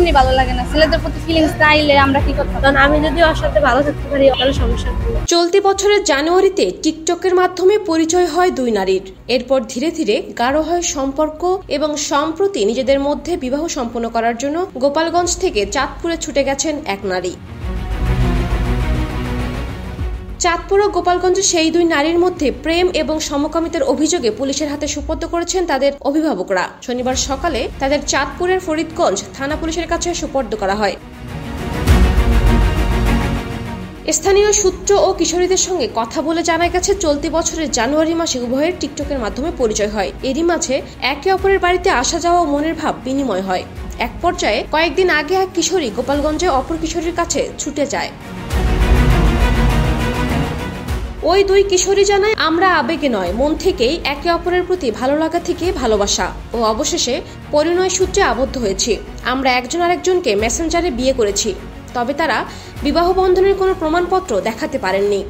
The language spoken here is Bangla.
এমনি ভালো লাগে না, ছেলেদের প্রতি ফিলিংস চাইলে আমরা কি করতে, কারণ আমি যদি ওর সাথে ভালো থাকতে পারি তাহলে সমস্যা নেই। চলতি বছরের জানুয়ারিতে টিকটকের মাধ্যমে পরিচয় হয় দুই নারীর। এরপর ধীরে ধীরে গাঢ় হয় সম্পর্ক এবং সম্প্রতি নিজেদের মধ্যে বিবাহ সম্পন্ন করার জন্য গোপালগঞ্জ থেকে চাঁদপুরে ছুটে গেছেন এক নারী। চাঁদপুর ও গোপালগঞ্জে সেই দুই নারীর মধ্যে প্রেম এবং সমকামিতার অভিযোগে পুলিশের হাতে সুপর্দ করেছেন তাদের অভিভাবকরা। শনিবার সকালে তাদের চাঁদপুরের ফরিদগঞ্জ থানা পুলিশের কাছে সুপর্দ করা হয়। স্থানীয় সূত্র ও কিশোরীদের সঙ্গে কথা বলে জানা গেছে, চলতি বছরের জানুয়ারি মাসে উভয়ের টিকটকের মাধ্যমে পরিচয় হয়। এরই মাঝে একে অপরের বাড়িতে আসা যাওয়া ও মনের ভাব বিনিময় হয়। এক পর্যায়ে কয়েকদিন আগে এক কিশোরী গোপালগঞ্জে অপর কিশোরীর কাছে ছুটে যায়। ওই দুই কিশোরী জানায়, আমরা আবেগে নয়, মন থেকেই একে অপরের প্রতি ভালো লাগা থেকে ভালোবাসা ও অবশেষে পরিণয় সূত্রে আবদ্ধ হয়েছি। আমরা একজন আরেকজনকে মেসেঞ্জারে বিয়ে করেছি, তবে তারা বিবাহ বন্ধনের কোনো প্রমাণপত্র দেখাতে পারেননি।